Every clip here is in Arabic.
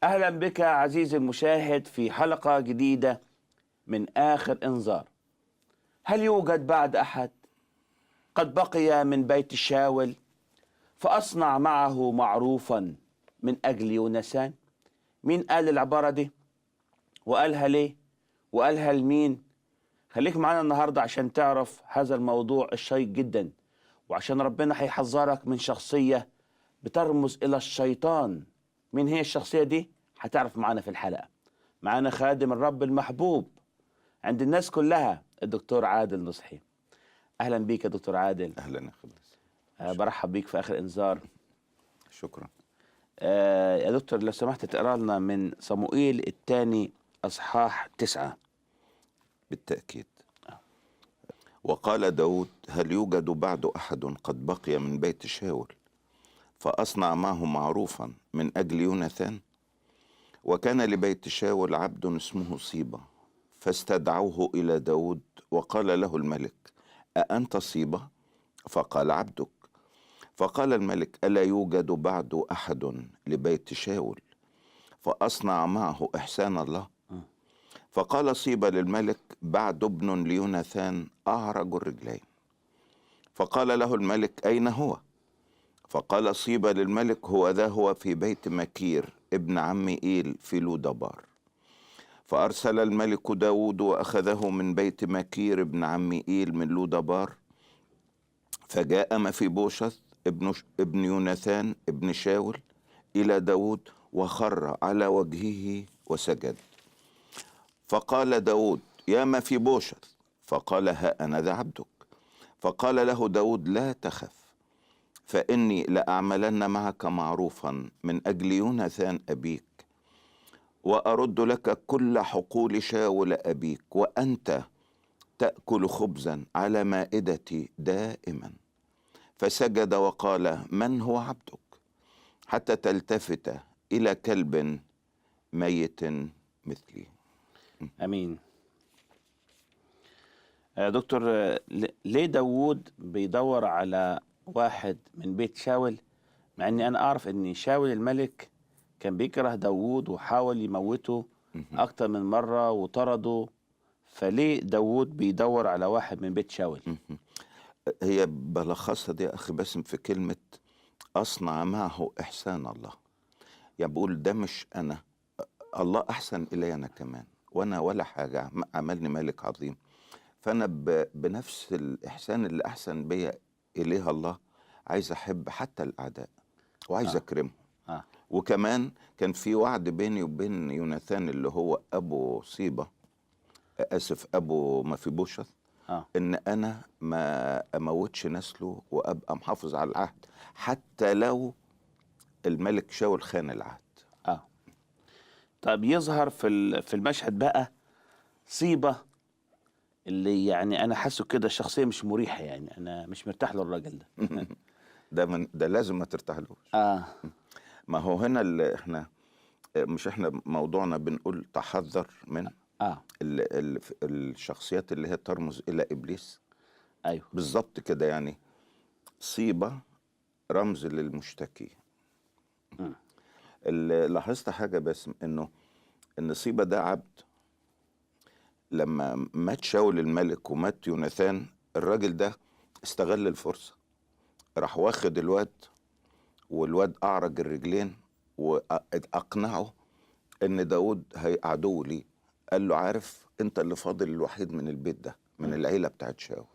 أهلا بك عزيزي المشاهد في حلقة جديدة من آخر إنذار. هل يوجد بعد أحد قد بقي من بيت شاول فأصنع معه معروفا من أجل يونسان؟ مين قال العبارة دي؟ وقالها ليه؟ وقالها لمين؟ خليك معانا النهاردة عشان تعرف هذا الموضوع الشيق جدا، وعشان ربنا هيحذرك من شخصية بترمز إلى الشيطان. مين هي الشخصية دي؟ هتعرف معانا في الحلقة. معانا خادم الرب المحبوب عند الناس كلها، الدكتور عادل نصحي. أهلا بيك يا دكتور عادل. اهلا يا خبز. برحب بيك في آخر إنذار. شكرا. يا دكتور لو سمحت تقرأ لنا من صموئيل الثاني أصحاح 9. بالتأكيد. وقال داود: هل يوجد بعد أحد قد بقي من بيت شاول فأصنع معه معروفا من أجل يوناثان؟ وكان لبيت شاول عبد اسمه صيبة، فاستدعوه إلى داود وقال له الملك: أأنت صيبة؟ فقال: عبدك. فقال الملك: ألا يوجد بعد أحد لبيت شاول فأصنع معه إحسان الله؟ فقال صيبة للملك: بعد ابن ليوناثان أعرج الرجلين. فقال له الملك: أين هو؟ فقال صيبة للملك: هو ذا هو في بيت مكير ابن عم إيل في لودبار. فأرسل الملك داود وأخذه من بيت مكير ابن عم إيل من لودبار، فجاء مفيبوشث ابن يوناثان ابن شاول إلى داود وخر على وجهه وسجد. فقال داود: يا مفيبوشث. فقال: ها أنا ذا عبدك. فقال له داود: لا تخف، فإني لأعملن معك معروفا من أجل يوناثان أبيك، وأرد لك كل حقول شاول أبيك، وأنت تأكل خبزا على مائدتي دائما. فسجد وقال: من هو عبدك حتى تلتفت إلى كلب ميت مثلي؟ أمين. دكتور، ليه داوود بيدور على واحد من بيت شاول، مع أني أنا أعرف أن شاول الملك كان بيكره داوود وحاول يموته أكتر من مرة وطرده، فليه داوود بيدور على واحد من بيت شاول؟ هي بلخصها دي يا أخي باسم في كلمة أصنع معه إحسان الله. يعني بقول ده مش أنا، الله أحسن إلي أنا كمان، وأنا ولا حاجة، عملني ملك عظيم. فأنا بنفس الإحسان اللي أحسن بيا إليها الله عايز أحب حتى الأعداء وعايز أكرمهم. وكمان كان في وعد بيني وبين يوناثان اللي هو أبو صيبة، آسف أبو مفيبوشث، إن أنا ما أموتش نسله وأبقى محافظ على العهد حتى لو الملك شاول خان العهد. طب يظهر في المشهد بقى صيبة اللي يعني أنا حاسه كده شخصية مش مريحة، يعني أنا مش مرتاح للراجل ده. ده لازم ما ترتاحلوش. ما هو هنا اللي احنا موضوعنا بنقول تحذر من الشخصيات اللي هي ترمز إلى إبليس. أيوه بالظبط كده. يعني صيبة رمز للمشتكي. اللي لاحظت حاجة بس إن صيبة ده عبد. لما مات شاول الملك ومات يوناثان، الراجل ده استغل الفرصة، راح واخد الواد، والواد أعرج الرجلين، وأقنعه إن داود عدو ليه. قال له: عارف أنت اللي فاضل الوحيد من البيت ده، من العيلة بتاعت شاول،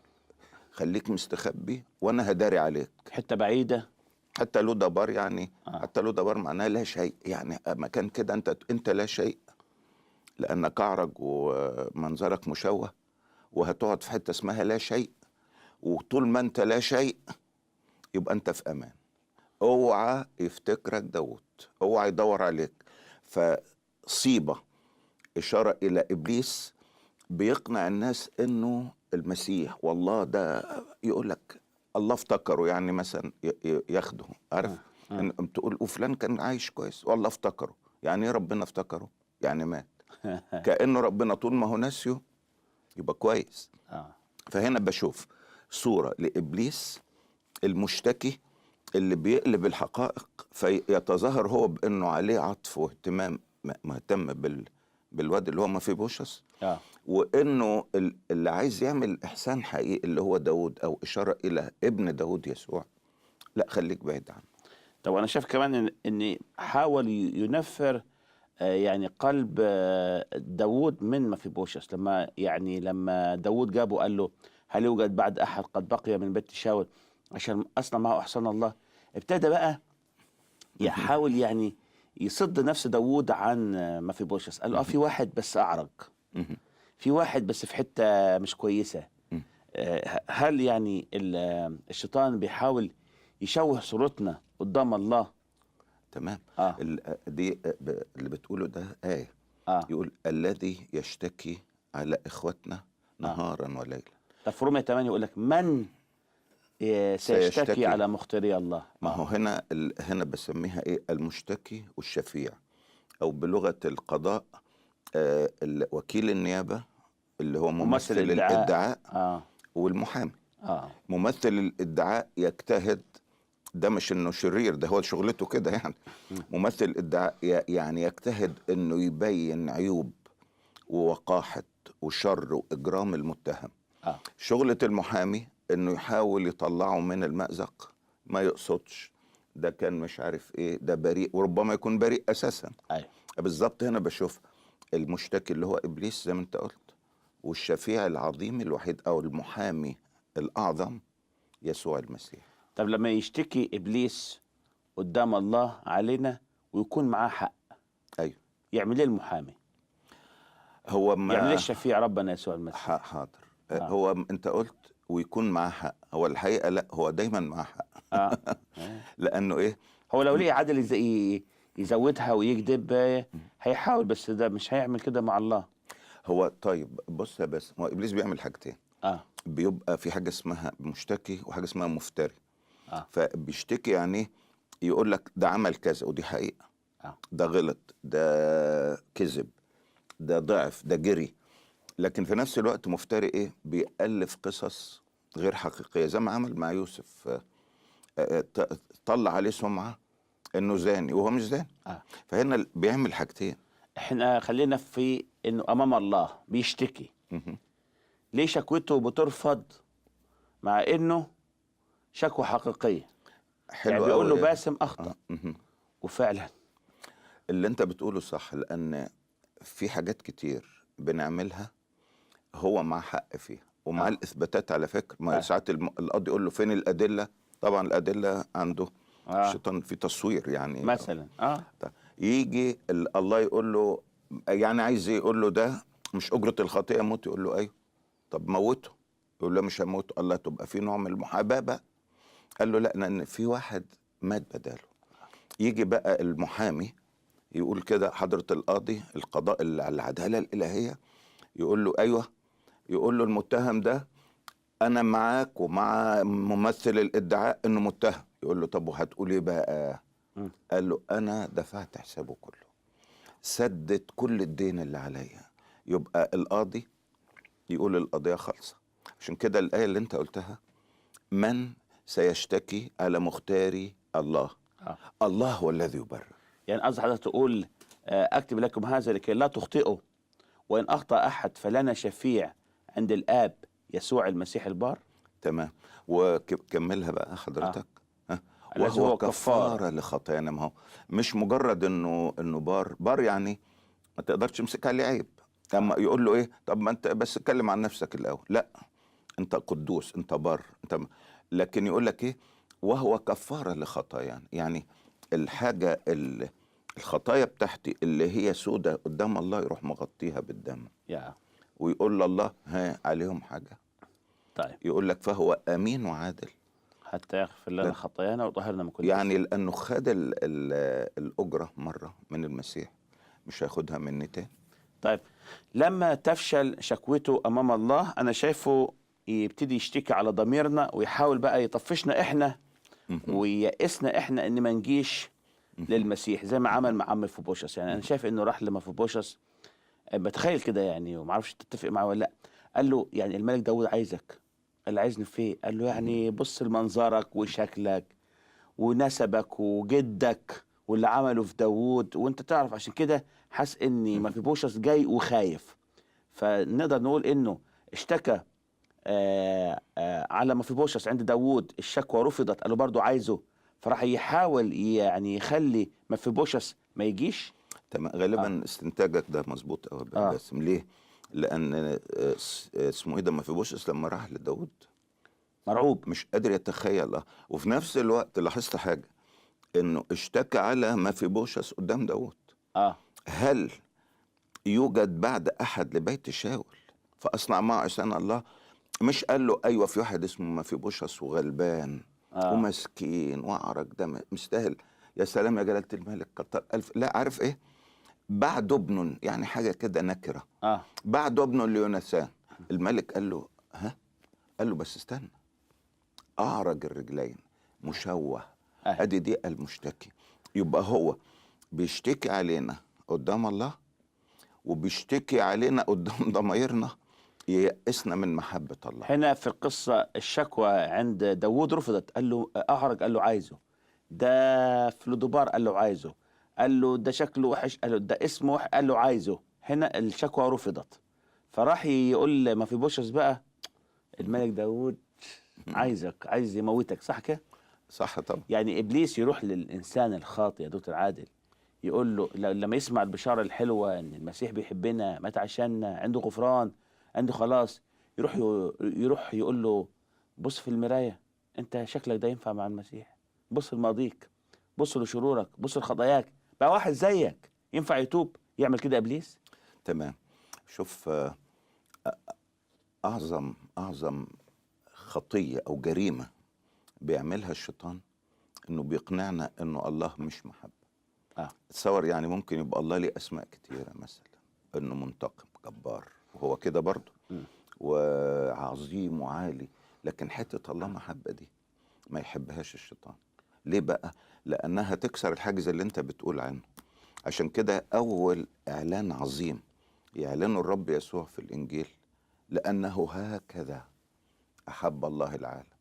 خليك مستخبي وأنا هداري عليك. حتة بعيدة، حتى لودبار يعني حتى لودبار معناها لا شيء، يعني مكان كده أنت لا شيء، لأنك أعرج ومنظرك مشوه، وهتقعد في حتة اسمها لا شيء. وطول ما أنت لا شيء يبقى أنت في أمان. اوعى يفتكرك داود، اوعى يدور عليك. فصيبة إشارة إلى إبليس بيقنع الناس إنه المسيح والله ده، يقول لك الله افتكره، يعني مثلا ياخده، عارف إن تقول وفلان كان عايش كويس والله افتكره. يعني ايه ربنا افتكره؟ يعني مات. كأنه ربنا طول ما هو ناسيه يبقى كويس. فهنا بشوف صورة لإبليس المشتكي اللي بيقلب الحقائق فيتظاهر هو بانه عليه عطف واهتمام، مهتم بالواد اللي هو مفيبوشس، وانه اللي عايز يعمل احسان حقيقي اللي هو داود، او اشاره الى ابن داود يسوع، لا خليك بعيد عنه. طب انا شايف كمان ان حاول ينفر يعني قلب داود من مفيبوشس، لما داود جابه قال له هل يوجد بعد احد قد بقي من بيت شاول عشان اصنع معه احسان الله. ابتدى بقى يحاول يعني يصد نفس داود عن مفيبوشس. قال له في واحد بس اعرج، في واحد بس في حته مش كويسه. هل يعني الشيطان بيحاول يشوه صورتنا قدام الله؟ تمام. دي اللي بتقوله ده آية. يقول الذي يشتكي على إخوتنا نهارا وليلا. طب في رومية 8 يقول لك من سيشتكي على مختاري الله. ما هو هنا بسميها ايه؟ المشتكي والشفيع، او بلغة القضاء وكيل النيابة اللي هو ممثل الادعاء والمحامي. ممثل الادعاء يجتهد، ده مش انه شرير، ده هو شغلته كده يعني. ممثل الادعاء يعني يجتهد انه يبين عيوب ووقاحة وشر واجرام المتهم. شغلة المحامي انه يحاول يطلعه من المأزق، ما يقصدش، ده كان مش عارف ايه، ده بريء، وربما يكون بريء اساسا. بالظبط. هنا بشوف المشتكي اللي هو ابليس زي ما انت قلت، والشفيع العظيم الوحيد او المحامي الاعظم يسوع المسيح. طب لما يشتكي ابليس قدام الله علينا ويكون معاه حق، ايوه، يعمل ايه المحامي؟ هو ما يعمل ايه الشفيع ربنا يسوع المسيح؟ حاضر. هو انت قلت ويكون معاه حق، هو الحقيقه لا، هو دايما معاه حق. لانه ايه، هو لو ليه عدل يزودها ويكذب هيحاول، بس ده مش هيعمل كده مع الله. هو طيب بص يا بس، هو ابليس بيعمل حاجتين. بيبقى في حاجه اسمها مشتكي وحاجه اسمها مفتري. فبيشتكي يعني يقول لك ده عمل كذا ودي حقيقه، ده غلط، ده كذب، ده ضعف، ده جري. لكن في نفس الوقت مفتري ايه؟ بيألف قصص غير حقيقيه، زي ما عمل مع يوسف. طلع عليه سمعه انه زاني وهو مش زاني. فهنا بيعمل حاجتين. احنا خلينا في انه امام الله بيشتكي. ليه شكوته بترفض مع انه شكوى حقيقيه؟ يعني بيقول له باسم اخطأ. وفعلا اللي انت بتقوله صح، لان في حاجات كتير بنعملها هو مع حق فيها ومع الاثباتات. على فكره ما ساعات القاضي يقول له فين الادله؟ طبعا الادله عنده الشيطان في تصوير يعني مثلا. يجي الله يقول له يعني عايز يقول له ده مش اجره الخطيئه موت، يقول له ايوه. طب موته، يقول له مش هموته. الله تبقى في نوع من المحاباه بقى. قال له لا، لان في واحد مات بداله. يجي بقى المحامي يقول كده حضره القاضي، القضاء العداله الالهيه، يقول له ايوه، يقول له المتهم ده انا معاك ومع ممثل الادعاء انه متهم. يقول له طب وهتقول ايه بقى؟ قال له انا دفعت حسابه كله، سدد كل الدين اللي عليا. يبقى القاضي يقول القضيه خالصه. عشان كده الايه اللي انت قلتها، من سيشتكي على مختاري الله؟ الله هو الذي يبرر. يعني قصدي حضرتك تقول اكتب لكم هذا لكي لا تخطئوا، وان اخطا احد فلنا شفيع عند الاب يسوع المسيح البار. تمام. وكملها بقى حضرتك. وهو كفارة لخطايانا. ما هو مش مجرد انه بار يعني ما تقدرش تمسك عليه عيب. اما يقول له ايه؟ طب ما انت بس اتكلم عن نفسك الاول. لا، انت قدوس، انت بار، انت. لكن يقول لك ايه؟ وهو كفارة لخطايانا. يعني الحاجة الخطايا بتاعتي اللي هي سودة قدام الله يروح مغطيها بالدم. ويقول لله ها عليهم حاجة؟ طيب يقول لك فهو امين وعادل حتى يغفر لنا خطايانا ويطهرنا من كل يعني لانه خد الاجره مره من المسيح، مش هياخدها مني تاني. طيب لما تفشل شكوته امام الله، انا شايفه يبتدي يشتكي على ضميرنا ويحاول بقى يطفشنا احنا ويئسنا احنا ان ما نجيش للمسيح زي ما عمل مع مفيبوشس. يعني انا شايف انه راح لمفيبوشس، بتخيل كده يعني، وما اعرفش تتفق معاه ولا لا. قال له يعني الملك داود عايزك. قال له عايزني في ايه؟ قال له يعني بص لمنظرك وشكلك ونسبك وجدك واللي عمله في داوود، وانت تعرف عشان كده حاسس ان مفيبوشس جاي وخايف. فنقدر نقول انه اشتكى على مفيبوشس عند داوود، الشكوى رفضت، قال له برضه عايزه، فراح يحاول يعني يخلي مفيبوشس ما يجيش. تمام، غالبا استنتاجك ده مظبوط قوي يا باسم. ليه؟ لان اسمه ايه ده، مفيبوشس لما راح لداود مرعوب، مش قادر يتخيل. وفي نفس الوقت لاحظت حاجه، انه اشتكى على مفيبوشس قدام داود. هل يوجد بعد احد لبيت شاول فاصنع معه عصيان الله؟ مش قال له ايوه في واحد اسمه مفيبوشس وغلبان ومسكين واعرج، ده مستاهل، يا سلام يا جلاله الملك كتر الف. لا، عارف ايه؟ بعده ابن، يعني حاجه كده نكره. بعده ابن ليوناثان. الملك قال له ها؟ قال له بس استنى، اعرج الرجلين مشوه، ادي دي المشتكي. يبقى هو بيشتكي علينا قدام الله، وبيشتكي علينا قدام ضمايرنا ييأسنا من محبة الله. هنا في القصة الشكوى عند داوود رفضت، قال له أعرج، قال له عايزه، ده فلودوبار قال له عايزه، قال له ده شكله وحش، قال له ده اسمه وحش، قال له عايزه. هنا الشكوى رفضت، فراح يقول مفيبوشس بقى الملك داوود عايزك، عايز يموتك، صح كده؟ صح طبعا. يعني إبليس يروح للإنسان الخاطئ يا دكتور عادل، يقول له لما يسمع البشارة الحلوة ان المسيح بيحبنا، مات عشاننا، عنده غفران، عنده خلاص، يروح يقول له بص في المراية، انت شكلك ده ينفع مع المسيح، بص لماضيك، بص لشرورك، بص لخطاياك، بقى واحد زيك ينفع يتوب؟ يعمل كده ابليس؟ تمام. شوف، اعظم خطية او جريمة بيعملها الشيطان انه بيقنعنا انه الله مش محبة. تصور يعني ممكن يبقى الله ليه اسماء كتيرة، مثلا انه منتقم جبار، وهو كده برضه، وعظيم وعالي، لكن حتة الله محبة دي ما يحبهاش الشيطان. ليه بقى؟ لانها تكسر الحاجز اللي انت بتقول عنه. عشان كده اول اعلان عظيم يعلنه الرب يسوع في الانجيل، لانه هكذا احب الله العالم.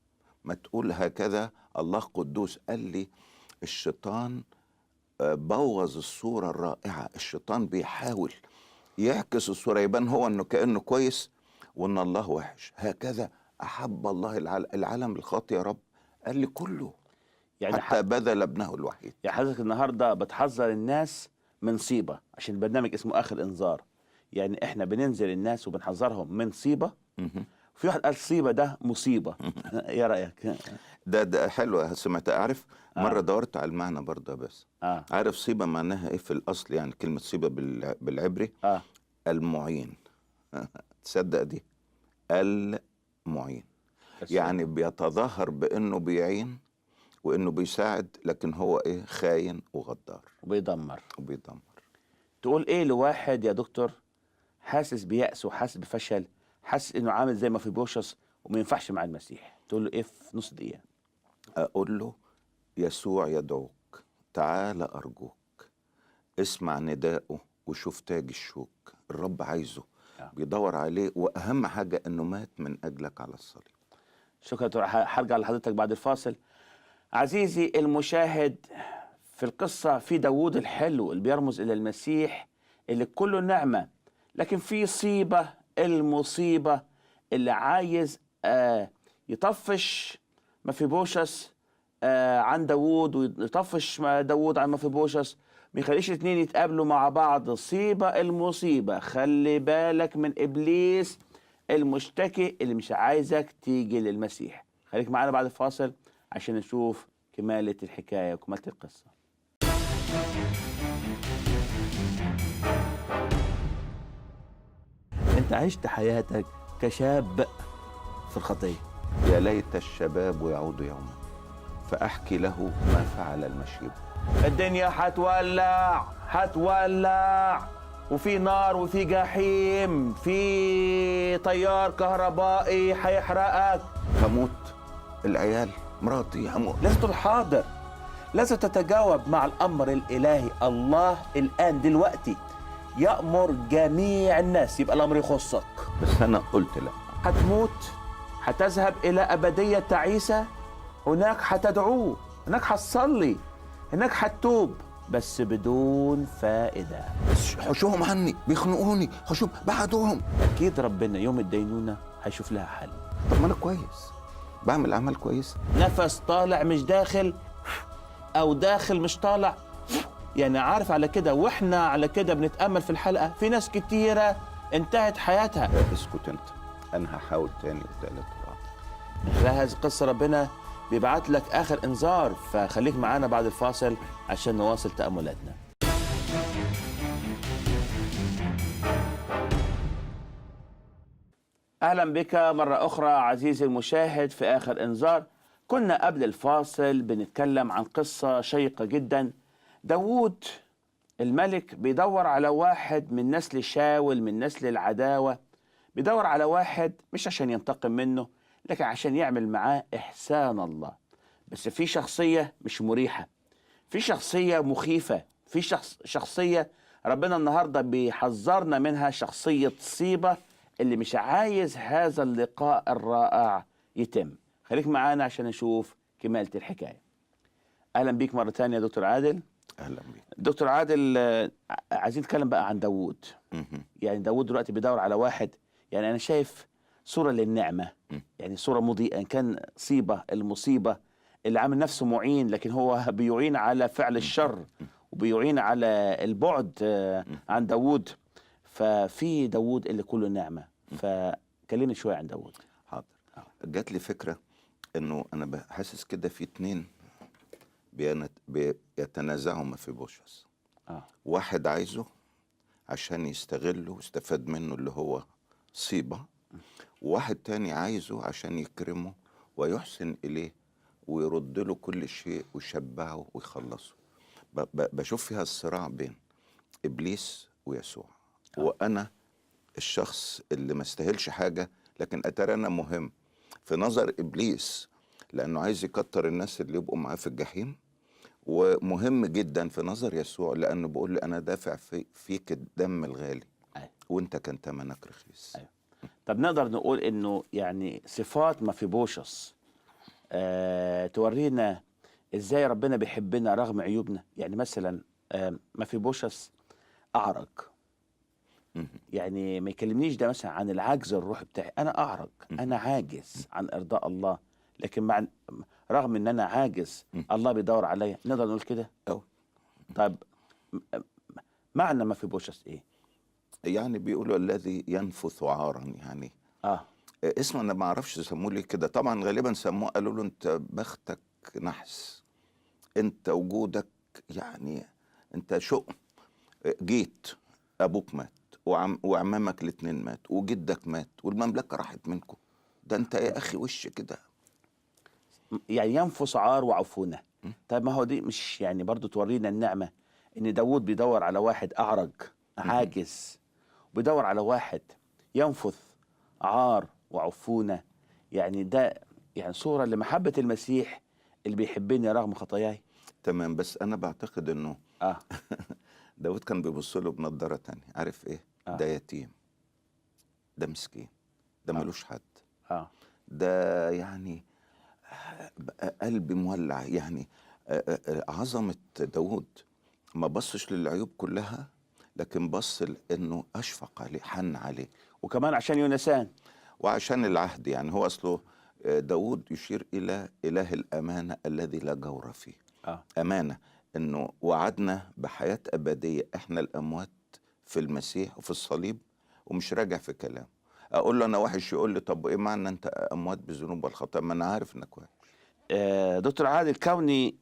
ما تقول هكذا الله قدوس. قال لي الشيطان بوظ الصورة الرائعة. الشيطان بيحاول يعكس الصورة، يبان هو انه كأنه كويس وان الله وحش. هكذا احب الله العالم الخاطئ يا رب، قال لي كله، يعني حتى بذل ابنه الوحيد. يعني حضرتك النهارده بتحذر الناس من صيبة، عشان البرنامج اسمه اخر انذار، يعني احنا بننزل الناس وبنحذرهم من صيبة. في واحد قال صيبة ده مصيبة. ايه رأيك؟ ده حلو، سمعت. اعرف مرة دورت على المعنى برضه، بس عارف صيبة معناها ايه في الاصل؟ يعني كلمة صيبة بالعبري المعين. تصدق دي؟ المعين، يعني بيتظاهر بانه بيعين وانه بيساعد، لكن هو ايه؟ خاين وغدار وبيدمر. تقول ايه لواحد يا دكتور حاسس بيأس وحاسس بفشل، حاسس انه عامل زي مفيبوشس وما ينفعش مع المسيح، تقول له ايه في نص دقيقة؟ اقول له يسوع يدعوك، تعال ارجوك، اسمع نداءه وشوف تاج الشوك. الرب عايزه، بيدور عليه، واهم حاجة انه مات من اجلك على الصليب. شكرا. هرجع لحضرتك بعد الفاصل. عزيزي المشاهد، في القصة في داوود الحلو اللي بيرمز إلى المسيح اللي كله نعمة، لكن في صيبة، المصيبة اللي عايز يطفش مفيبوشس عن داوود، ويطفش داوود عن مفيبوشس، ما يخليش الاثنين يتقابلوا مع بعض. صيبة المصيبة. خلي بالك من إبليس المشتكي اللي مش عايزك تيجي للمسيح. خليك معانا بعد الفاصل عشان نشوف كمالة الحكاية وكمالة القصة. انت عشت حياتك كشاب في الخطية. يا ليت الشباب يعود يوما فأحكي له ما فعل المشيب. الدنيا هتولع، وفي نار وفي جحيم، في تيار كهربائي هيحرقك، هموت، العيال، مراتي، هموت. لازم تبقى حاضر، لازم تتجاوب مع الأمر الإلهي. الله الآن دلوقتي يأمر جميع الناس، يبقى الأمر يخصك. بس أنا قلت لا. هتموت، هتذهب إلى أبدية تعيسة، هناك هتدعوه هناك هتصلي، هناك هتتوب، بس بدون فائدة. حشوهم عني، بيخنقوني، حشوهم بعدهم. أكيد ربنا يوم الدينونة هيشوف لها حل. طب ما انا كويس، بعمل اعمال كويسه. نفس طالع مش داخل، أو داخل مش طالع، يعني عارف على كده. وإحنا على كده بنتأمل في الحلقة، في ناس كتيرة انتهت حياتها. اسكت انت، انا هحاول تاني وتالت ورابع. خلال هذه القصة ربنا بيبعت لك آخر إنذار، فخليك معانا بعد الفاصل عشان نواصل تأملاتنا. أهلا بك مرة أخرى عزيزي المشاهد في آخر إنذار. كنا قبل الفاصل بنتكلم عن قصة شيقة جدا. داوود الملك بيدور على واحد من نسل شاول، من نسل العداوة. بيدور على واحد مش عشان ينتقم منه، لكن عشان يعمل معاه إحسان الله. بس في شخصية مش مريحة، في شخصية مخيفة، في شخصية ربنا النهاردة بيحذرنا منها، شخصية صيبة اللي مش عايز هذا اللقاء الرائع يتم. خليك معانا عشان نشوف كمالة الحكاية. أهلا بيك مرة تانية يا دكتور عادل. اهلا بيك دكتور عادل، عايزين نتكلم بقى عن داوود. يعني داوود دلوقتي بيدور على واحد، يعني أنا شايف صورة للنعمة، يعني صورة مضيئة. إن كان صيبة المصيبة اللي عامل نفسه معين، لكن هو بيعين على فعل الشر وبيعين على البعد عن داوود. ففي داوود اللي كله نعمة. فكلمني شوية عن داوود. حاضر. جات لي فكره انه انا حاسس كده في اتنين بيتنازعوا مفيبوشث. واحد عايزه عشان يستغله ويستفاد منه اللي هو صيبة، وواحد تاني عايزه عشان يكرمه ويحسن إليه ويرد له كل شيء ويشبعه ويخلصه. بشوف فيها الصراع بين إبليس ويسوع. وأنا الشخص اللي ما استاهلش حاجة، لكن أترى أنا مهم في نظر إبليس لأنه عايز يكتر الناس اللي يبقوا معاه في الجحيم، ومهم جدا في نظر يسوع لأنه بيقول لي أنا دافع فيك الدم الغالي. أيوة. وانت كان تمنك رخيص. أيوة. طب نقدر نقول انه يعني صفات مفيبوشث تورينا ازاي ربنا بيحبنا رغم عيوبنا. يعني مثلا مفيبوشث اعرج، يعني ما يكلمنيش ده مثلا عن العجز الروحي بتاعي. انا اعرج، انا عاجز عن ارضاء الله، لكن رغم ان انا عاجز الله بيدور عليا. نقدر نقول كده. طيب معنى مفيبوشث ايه؟ يعني بيقولوا الذي ينفث عارا، يعني اسمه انا ما اعرفش سموه ليه كده. طبعا غالبا سموه، قالوا له انت بختك نحس، انت وجودك يعني انت شؤم. جيت ابوك مات وعمامك الاتنين مات وجدك مات والمملكه راحت منكم، ده انت يا اخي وش كده. يعني ينفث عار وعفونه. طيب ما هو دي مش يعني برضو تورينا النعمه ان داوود بيدور على واحد اعرج عاجز، بيدور على واحد ينفث عار وعفونه. يعني ده يعني صوره لمحبه المسيح اللي بيحبني رغم خطاياي. تمام. بس انا بعتقد انه داود كان بيبص له بنضاره تانية. عارف ايه؟ ده يتيم، ده مسكين، ده ملوش حد. ده يعني قلبي مولع. يعني عظمة داود ما بصش للعيوب كلها، لكن بص لانه اشفق عليه، حن عليه. وكمان عشان يونسان وعشان العهد. يعني هو اصله داود يشير الى اله الامانه الذي لا جور فيه. امانه انه وعدنا بحياه ابديه احنا الاموات في المسيح وفي الصليب، ومش راجع في كلام. اقول له انا وحش، يقول لي طب ايه معنى انت اموات بالذنوب والخطايا؟ ما انا عارف انك وحش. دكتور عادل، كوني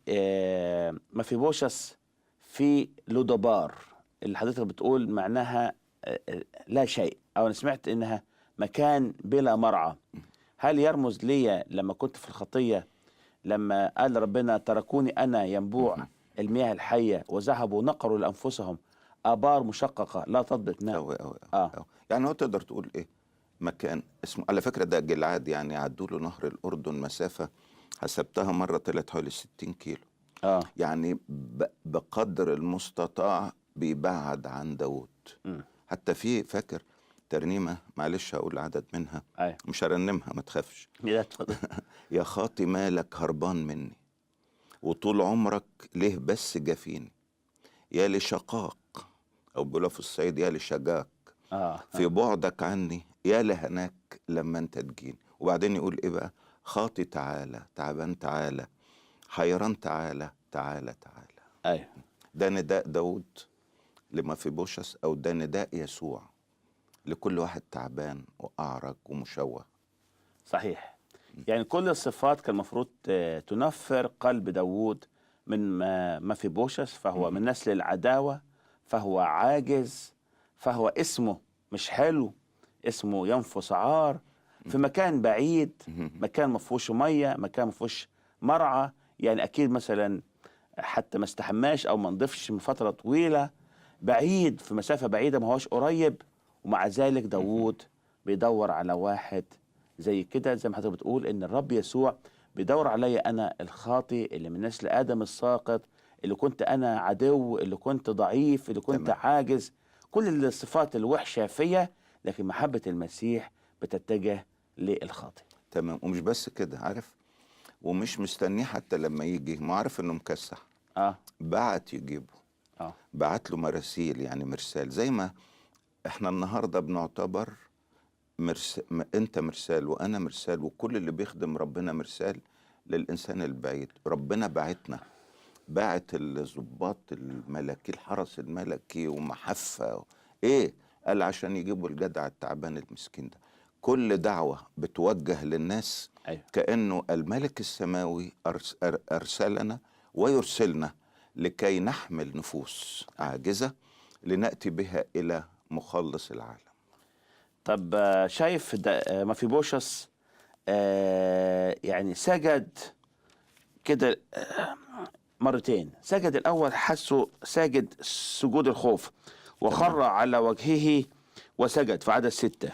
مفيبوشث في لودبار اللي حضرتك بتقول معناها لا شيء، او انا سمعت انها مكان بلا مرعى. هل يرمز لي لما كنت في الخطيه، لما قال ربنا تركوني انا ينبوع المياه الحيه وذهبوا نقروا لانفسهم ابار مشققه لا تضبط ماء؟ يعني هو تقدر تقول ايه، مكان اسمه على فكره ده جلعاد. يعني عدوا له نهر الاردن مسافه حسبتها مره طلعت حوالي 60 كيلو. يعني بقدر المستطاع بيبعد عن داود. حتى في فاكر ترنيمه، معلش هقول عدد منها. مش هرنمها ما تخافش. يا خاطي مالك هربان مني، وطول عمرك ليه بس جفين، يا لشقاق، او بيقولوا في الصعيد يا لشجاك، في بعدك عني يا لهناك لما انت تجيني. وبعدين يقول ايه بقى؟ خاطي تعالى، تعبان تعالى، حيران تعالى، تعالى تعالى. ايوه ده نداء داود لمفيبوشس، او ده نداء يسوع لكل واحد تعبان واعرج ومشوه. صحيح. يعني كل الصفات كان المفروض تنفر قلب داوود من مفيبوشس، فهو من نسل العداوة، فهو عاجز، فهو اسمه مش حلو، اسمه ينفس عار، في مكان بعيد، مكان ما فيهوش ميه، مكان ما فيهوش مرعى، يعني اكيد مثلا حتى ما استحماش او ما نضفش من فتره طويله، بعيد في مسافه بعيده، ما هوش قريب. ومع ذلك داوود بيدور على واحد زي كده، زي ما حضرتك بتقول ان الرب يسوع بيدور عليا انا الخاطي اللي من نسل ادم الساقط، اللي كنت انا عدو، اللي كنت ضعيف، اللي كنت تمام. عاجز، كل الصفات الوحشه فيا، لكن محبه المسيح بتتجه للخاطي. تمام. ومش بس كده، عارف، ومش مستنيه حتى لما يجي، ما عارف انه مكسح، اه بعت يجيبه، اه بعت له مراسيل، يعني مرسال. زي ما احنا النهارده بنعتبر انت مرسال وانا مرسال، وكل اللي بيخدم ربنا مرسال للانسان البعيد. ربنا بعتنا، باعت الضباط الملكي، الحرس الملكي ومحفة ايه، قال عشان يجيبوا الجدع التعبان المسكين ده. كل دعوة بتوجه للناس ايوه كأنه الملك السماوي أرسلنا ويرسلنا لكي نحمل نفوس عاجزة لنأتي بها إلى مخلص العالم. طب شايف مفيبوشس يعني سجد كده مرتين. سجد الأول حسه ساجد سجود الخوف، وخر على وجهه وسجد في عدد 6.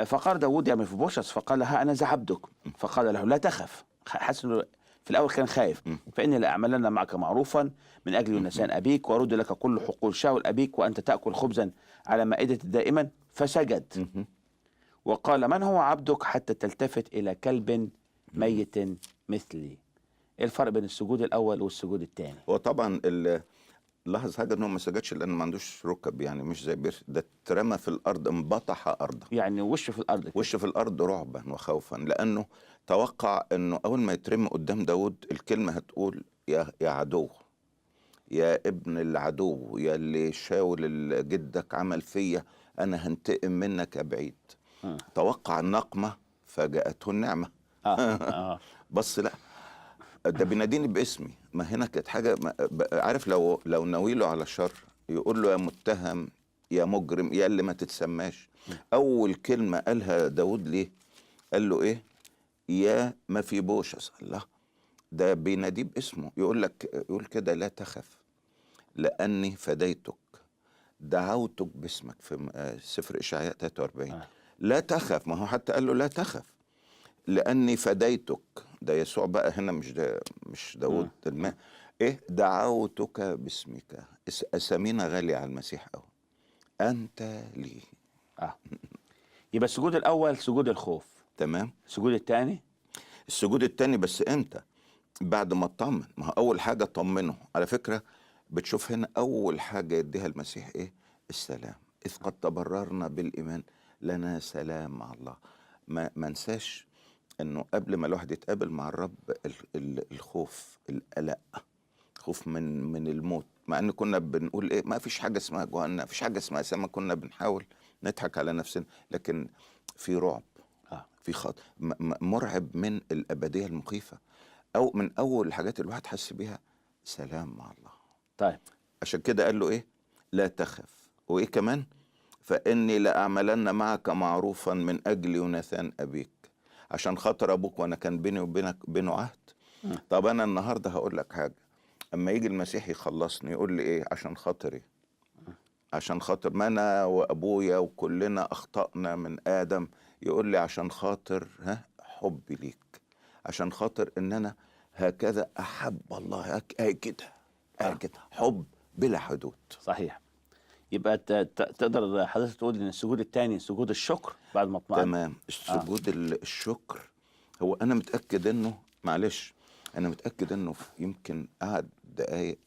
فقال داود يا مفيبوشس، فقال ها أنا ذا عبدك، فقال له لا تخف. حس إنه في الأول كان خايف. فإني لأعملن معك معروفا من أجل يونسان أبيك، وأرد لك كل حقول شاول أبيك، وأنت تأكل خبزا على مائدة دائما. فسجد وقال من هو عبدك حتى تلتفت إلى كلب ميت مثلي. ايه الفرق بين السجود الاول والسجود الثاني؟ هو طبعا لاحظ حاجة انه ما سجدش لأنه ما عندوش ركب، يعني مش زي ده اترمى في الأرض، انبطح أرضا، يعني وشه في الارض كده. وش في الأرض رعبا وخوفا، لأنه توقع أنه أول ما يترمي قدام داود الكلمة هتقول يا عدو، يا ابن العدو، يا اللي شاول جدك عمل فيا، أنا هنتقم منك يا بعيد. توقع النقمة فجاءته النعمة. بص لا، ده بيناديني باسمي. ما هنا كانت حاجة عارف، لو ناويله على شر يقول له يا متهم، يا مجرم، يا اللي ما تتسماش. أول كلمة قالها داود ليه؟ قال له إيه؟ يا مفيبوشس. الله، ده بيناديه باسمه. يقول كده لا تخف لأني فديتك، دعوتك باسمك في سفر إشعياء 43. لا تخف، ما هو حتى قال له لا تخف لأني فديتك. ده يسوع بقى هنا، مش داود الماء. إيه؟ دعوتك باسمك. أسامينا غالية على المسيح أوي. أنت لي. يبقى السجود الاول سجود الخوف، تمام. السجود الثاني السجود التاني بس انت بعد ما تطمن. ما هو اول حاجه طمنه. على فكره بتشوف هنا اول حاجه يديها المسيح ايه؟ السلام. اذ قد تبررنا بالايمان لنا سلام مع الله. ما انساش انه قبل ما الواحد يتقابل مع الرب الخوف، القلق، خوف من الموت. مع ان كنا بنقول ايه؟ ما فيش حاجه اسمها جهنم، ما فيش حاجه اسمها سما. كنا بنحاول نضحك على نفسنا، لكن في رعب، في خط مرعب من الابديه المخيفه. او من اول الحاجات الواحد حس بيها سلام مع الله. طيب عشان كده قال له ايه؟ لا تخف. وايه كمان؟ فاني لاعملن معك معروفا من اجل يوناثان ابيك، عشان خاطر ابوك، وانا كان بيني وبينك بينه عهد. طب انا النهارده هقول لك حاجه، اما يجي المسيح يخلصني يقول لي ايه؟ عشان خاطري، عشان خاطر ما انا وابويا وكلنا اخطأنا من ادم. يقول لي عشان خاطر حبي ليك، عشان خاطر ان انا هكذا احب الله، كده حب بلا حدود. صحيح. يبقى تقدر حضرتك تقول ان السجود الثاني سجود الشكر بعد ما اطمئن. تمام. السجود الشكر، هو انا متأكد انه، معلش، انا متاكد انه يمكن قعد دقايق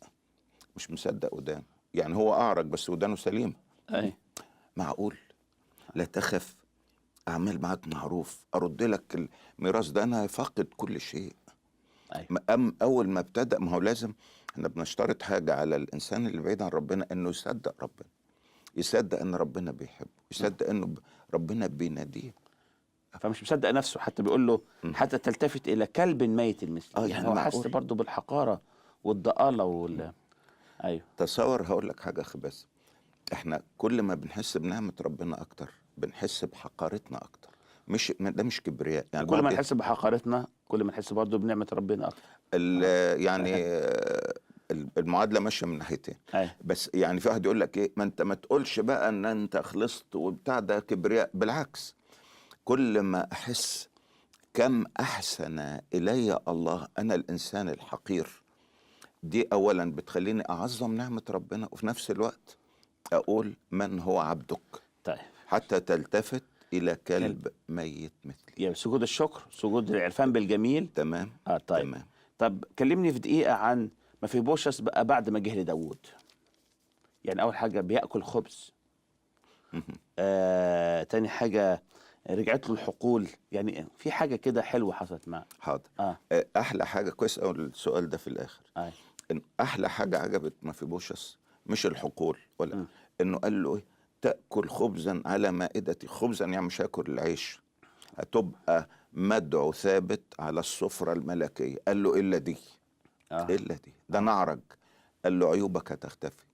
مش مصدق ودانه. يعني هو اعرج بس ودانه سليمه. أي. معقول؟ لا تخف، اعمل معاك معروف، ارد لك الميراث ده، انا فاقد كل شيء. أي. اول ما ابتدى، ما هو لازم احنا بنشترط حاجه على الانسان اللي بعيد عن ربنا، انه يصدق ربنا، يصدق ان ربنا بيحبه، يصدق انه ربنا بيناديه. فمش مصدق نفسه، حتى بيقول له مم. حتى تلتفت إلى كلب ميت المثل. يعني يعني هو حس معقول؟ برضه بالحقارة والضآلة أيوه. تصور، هقول لك حاجه اخي، بس احنا كل ما بنحس بنعمه ربنا اكتر بنحس بحقارتنا اكتر. ده مش كبرياء يعني وكل ما بعض نحس بحقارتنا كل ما نحس برضه بنعمة ربنا أكتر. يعني المعادله ماشيه من ناحيتين. أيوه. بس يعني في واحد يقول لك ايه، ما انت ما تقولش بقى ان انت خلصت وبتاع، ده كبرياء. بالعكس، كل ما احس كم احسن الي الله انا الانسان الحقير، دي اولا بتخليني اعظم نعمه ربنا، وفي نفس الوقت اقول من هو عبدك طيب. حتى تلتفت الى كلب. كلب ميت مثلي. يعني سجود الشكر، سجود العرفان بالجميل. تمام. طيب. تمام. طب كلمني في دقيقة عن مفيبوشس بقى بعد ما جه لداوود. يعني أول حاجة بيأكل خبز. تاني حاجة رجعت له الحقول. يعني في حاجة كده حلوة حصلت معه. حاضر. اه. احلى حاجه، كويس قوي السؤال ده في الاخر. اي. إن احلى حاجه عجبت مفيبوشس مش الحقول ولا م. انه قال له ايه، تاكل خبزا على مائدتي. خبزا يعني مش هاكل العيش، هتبقى مدعو ثابت على السفره الملكيه. قال له الا دي، اه. الا دي، ده نعرج. قال له عيوبك هتختفي.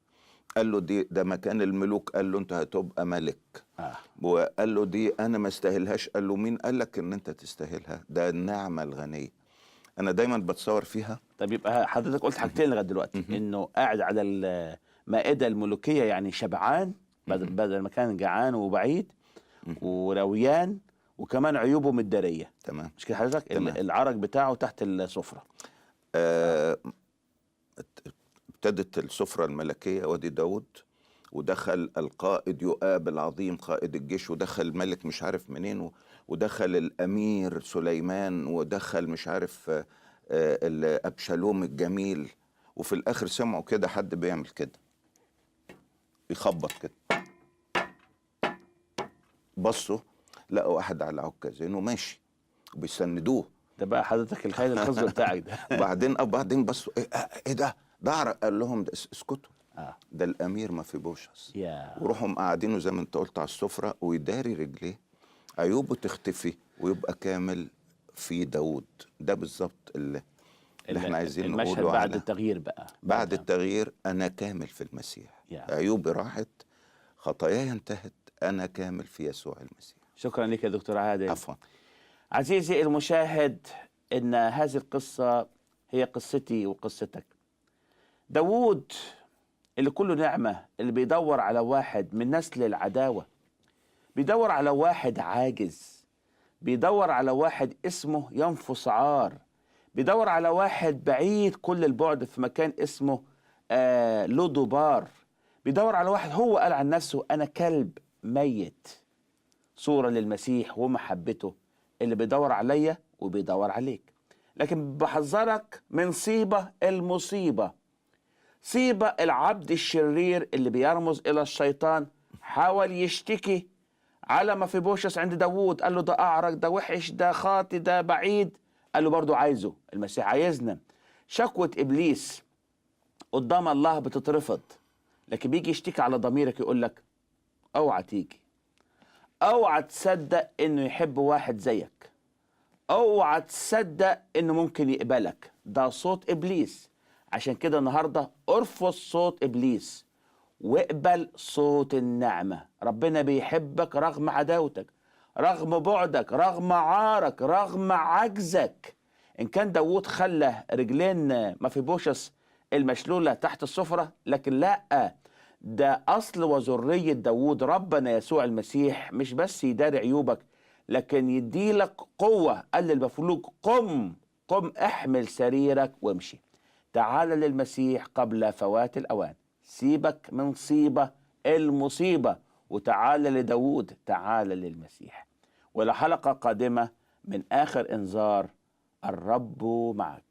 قال له ده مكان الملوك. قال له انت هتبقى ملك. اه. وقال له دي انا ما استاهلهاش. قال له مين قال لك ان انت تستاهلها؟ ده النعمه الغنيه. انا دايما بتصور فيها. طب يبقى حضرتك قلت حاجتين لغاية دلوقتي، إنه قاعد على المائدة الملوكية يعني شبعان، بدل ما كان جعان وبعيد ورويان، وكمان عيوبه متدارية. تمام. مش كده حضرتك؟ تمام. العرق بتاعه تحت السفرة. ابتدت السفرة الملكية، وادي داود، ودخل القائد يؤاب العظيم قائد الجيش، ودخل الملك مش عارف منين، ودخل الأمير سليمان، ودخل مش عارف أبشالوم الجميل. وفي الآخر سمعوا كده حد بيعمل كده، يخبط كده. بصوا لقوا واحد على عكازين وماشي وبيسندوه. ده بقى حضرتك الخيل الخصب بتاعك ده. وبعدين بصوا، ايه ده؟ ده عرق. قال لهم ده اسكتوا، اه. ده الامير مفيبوشس. يا. وروحوا مقعدينه زي ما انت قلت على السفره، ويداري رجليه، عيوبه تختفي ويبقى كامل في داود. ده بالظبط اللي احنا عايزين المشهد نقوله. بعد على التغيير بقى. بعد التغيير انا كامل في المسيح. عيوبي راحت، خطاياي انتهت، انا كامل في يسوع المسيح. شكرا لك يا دكتور عادل. عفوا. عزيزي المشاهد، إن هذه القصة هي قصتي وقصتك. داوود اللي كله نعمة، اللي بيدور على واحد من نسل العداوة، بيدور على واحد عاجز، بيدور على واحد اسمه ينفس عار، بيدور على واحد بعيد كل البعد في مكان اسمه لودوبار، بيدور على واحد هو قال عن نفسه أنا كلب ميت. صورة للمسيح ومحبته اللي بيدور عليا وبيدور عليك. لكن بحذرك من المصيبة، صيبة العبد الشرير اللي بيرمز إلى الشيطان. حاول يشتكي على مفيبوشس عند داوود، قال له ده أعرج، ده وحش، ده خاطي، ده بعيد. قال له برضو عايزه، المسيح عايزنا. شكوة إبليس قدام الله بتترفض، لكن بيجي يشتكي على ضميرك يقول لك اوعى تيجي، اوعى تصدق انه يحب واحد زيك، اوعى تصدق انه ممكن يقبلك. ده صوت ابليس. عشان كده النهارده ارفض صوت ابليس واقبل صوت النعمه. ربنا بيحبك رغم عداوتك، رغم بعدك، رغم عارك، رغم عجزك. ان كان داوود خلى رجلين مفيبوشس المشلوله تحت السفره، لكن لا، ده اصل وذريه داوود ربنا يسوع المسيح مش بس يداري عيوبك، لكن يديلك قوه. قال للمفلوج قم احمل سريرك وامشي. تعال للمسيح قبل فوات الاوان. سيبك من المصيبه وتعال لداوود، تعال للمسيح. ولحلقه قادمه من اخر انذار، الرب معك.